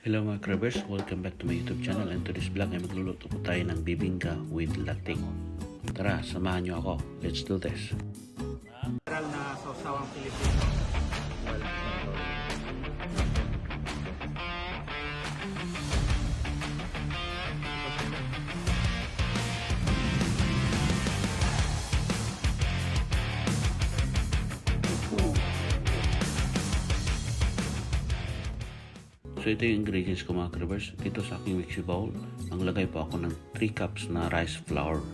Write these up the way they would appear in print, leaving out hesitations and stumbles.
Hello mga Cravers, welcome back to my YouTube channel, and to this vlog ay magluluto po tayo ng bibingka with latik. Tara, samahan nyo ako. Let's do this. General na sausawang Pilipino. So ito yung ingredients ko mga Cravers. Dito sa aking mixing bowl, ang lagay po ako ng 3 cups na rice flour.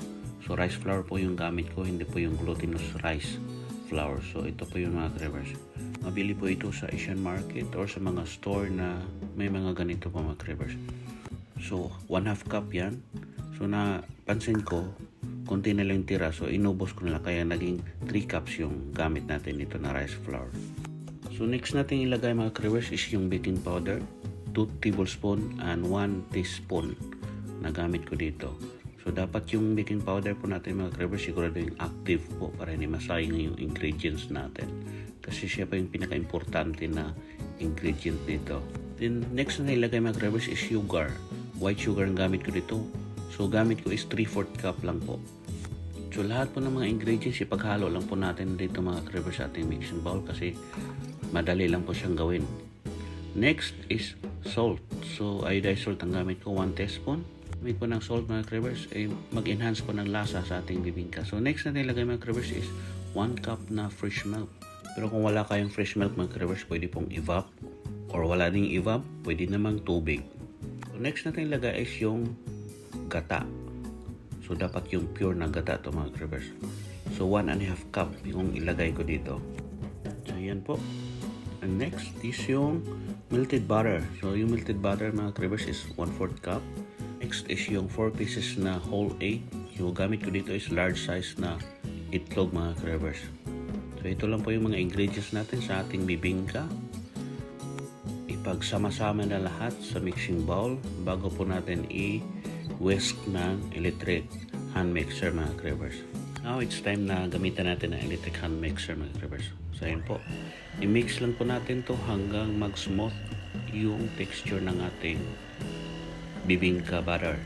So rice flour po yung gamit ko, hindi po yung glutinous rice flour. So ito po yung mga Cravers. Mabili po ito sa Asian market or sa mga store na may mga ganito po mga Cravers. So 1/2 cup yan. So napansin ko, konti na lang tira. So inubos ko na lang, kaya naging 3 cups yung gamit natin dito na rice flour. So next natin ilagay mga Cravers is yung baking powder, 2 tablespoon and 1 teaspoon na gamit ko dito. So dapat yung baking powder po natin mga Cravers sigurado yung active po para hindi masayang yung ingredients natin. Kasi siya pa yung pinaka-importante na ingredient dito. Then next na ilagay mga Cravers is sugar. White sugar ang gamit ko dito. So gamit ko is 3/4 cup lang po. So lahat po ng mga ingredients ipaghalo lang po natin dito mga Cravers sa ating mixing bowl kasi madali lang po siyang gawin. Next is salt. So iodized salt ang gamit ko, 1 teaspoon. Gamit po ng salt mga Cravers ay mag-enhance po ng lasa sa ating bibingka. So next na nilagay mga Cravers is 1 cup na fresh milk. Pero kung wala kayong fresh milk mga Cravers, pwede pong evap. Or wala ding evap, pwede namang tubig. So next natin ilagay is yung gata. So dapat yung pure na gata to mga Cravers. So 1.5 cup yung ilagay ko dito. So yan po. And next is yung melted butter. So yung melted butter mga Cravers is 1/4 cup. Next is yung 4 pieces na whole egg. Yung gamit ko dito is large size na itlog mga Cravers. So ito lang po yung mga ingredients natin sa ating bibingka. Ipagsama-sama na lahat sa mixing bowl bago po natin i-whisk ng electric hand mixer mga Cravers. Now it's time na gamitan natin ang electric hand mixer mga Cravers. So ayun po, i-mix lang po natin to hanggang mag-smooth yung texture ng ating bibingka batter.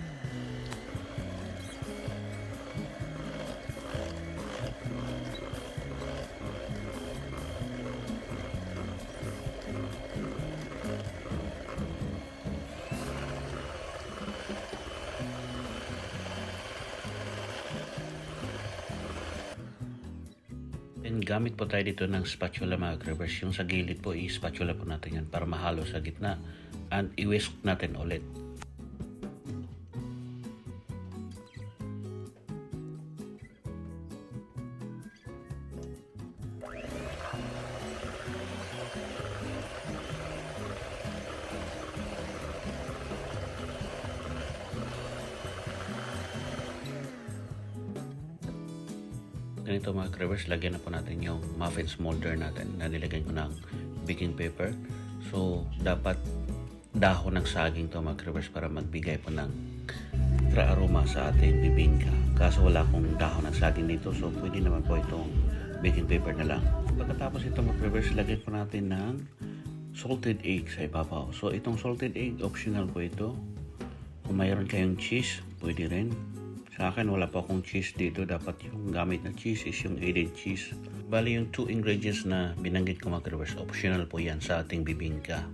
And gamit po tayo dito ng spatula mga Cravers. Yung sa gilid po, i-spatula po natin yan para mahalo sa gitna. And i-whisk natin ulit. Ganito mga Cravers, lagyan na po natin yung muffin molder natin na nilagyan ko ng baking paper. So dapat dahon ng saging to mga Cravers para magbigay po ng aroma sa ating bibingka. Kaso wala akong dahon ng saging dito, so pwede naman po itong baking paper na lang. Pagkatapos ito mga Cravers, lagyan po natin ng salted egg sa ibabaw. So itong salted egg, optional po ito. Kung mayroon kayong cheese, pwede rin. Sa akin, wala pa akong cheese dito. Dapat yung gamit na cheese is yung added cheese. Bali, yung 2 ingredients na binanggit ko mga Cravers, optional po yan sa ating bibingka.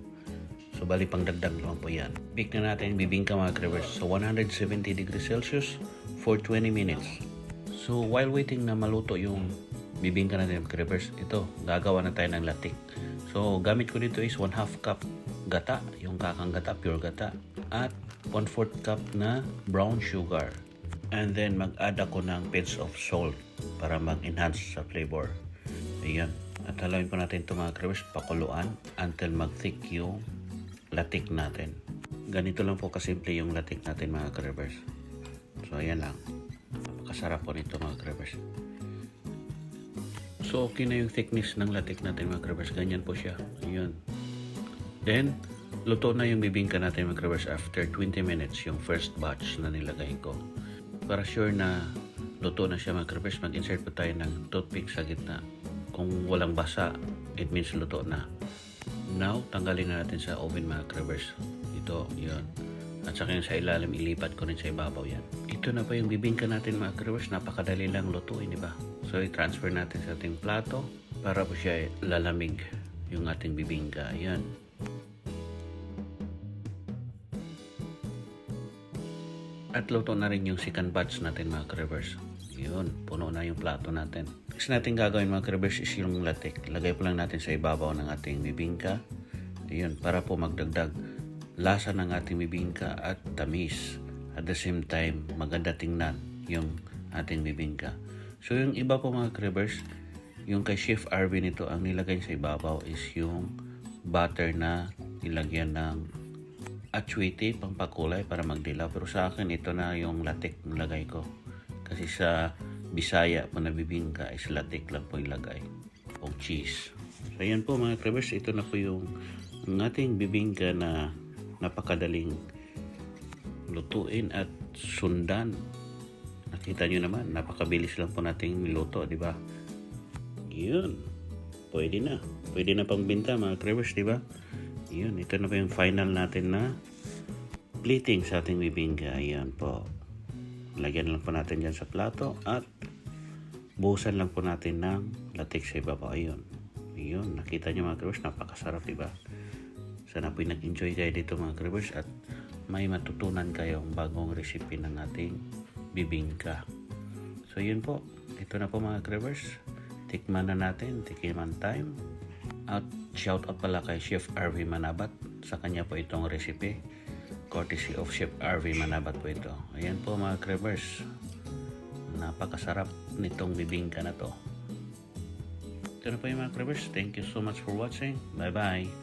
So, bali, pang dagdag lang po yan. Bake na natin yung bibingka mga Cravers. So, 170 degrees Celsius for 20 minutes. So, while waiting na maluto yung bibingka natin mga Cravers, ito, gagawa na tayo ng latik. So, gamit ko dito is 1/2 cup gata, yung kakang gata, pure gata, at 1/4 cup na brown sugar. And then mag-add ako ng pinch of salt para mag-enhance sa flavor. Ayan. At halawin po natin ito mga Cravers, pakuluan until mag-thick yung latik natin. Ganito lang po kasimple yung latik natin mga Cravers. So ayan lang. Napakasarap po nito mga Cravers. So okay na yung thickness ng latik natin mga Cravers. Ganyan po siya. Ayan. Then luto na yung bibingka natin mga Cravers after 20 minutes yung first batch na nilagay ko. Para sure na luto na siya mga Cravers, mag-insert po tayo ng toothpick sa gitna. Kung walang basa, it means luto na. Now, tanggalin na natin sa oven mga Cravers. Ito, yun. At saka yung sa ilalim, ilipat ko rin sa ibabaw yan. Ito na po yung bibingka natin mga ka-reverse. Napakadali lang lutuin, di ba? So, i-transfer natin sa ating plato para po siya lalamig yung ating bibingka. Yan. At luto na rin yung second batch natin mga ka-reverse. Yun, puno na yung plato natin. Next natin gagawin mga ka-reverse is yung latik. Lagay po lang natin sa ibabaw ng ating bibingka. Yun, para po magdagdag lasa ng ating bibingka at tamis. At the same time, maganda tingnan yung ating bibingka. So yung iba po mga ka-reverse, yung kay Chef Arvin nito, ang nilagay sa ibabaw is yung butter na nilagyan ng achuete, pampakulay para magdilaw. Pero sa akin, ito na yung latik nilagay ko. Kasi sa Bisaya po na bibingka is latik lang po ilagay. O cheese. So yan po mga ka-reverse, ito na po yung ating bibingka na napakadaling lutuin at sundan. Nakita nyo naman, napakabilis lang po nating niluto, di ba? Yun. Pwede na. Pwede na pang binta mga ka-reverse, di ba? Yun, ito na po yung final natin na plating sa ating bibingka. Ayan po. Lagyan lang po natin dyan sa plato at buhusan lang po natin ng latik sa ibabaw. Ayun. Ayun, nakita nyo mga ka-reverse, napakasarap, di ba? Sana po nag-enjoy kayo dito mga ka-reverse at may matutunan kayong bagong recipe ng ating bibingka. So yun po, ito na po mga ka-reverse. Tikman na natin, tikiman time. At shout out pala kay Chef RV Manabat. Sa kanya po itong recipe. Courtesy of Chef RV Manabat po ito. Ayan po mga ka-reverse. Napakasarap nitong bibingka na to. Ito na po yung mga ka-reverse. Thank you so much for watching. Bye bye.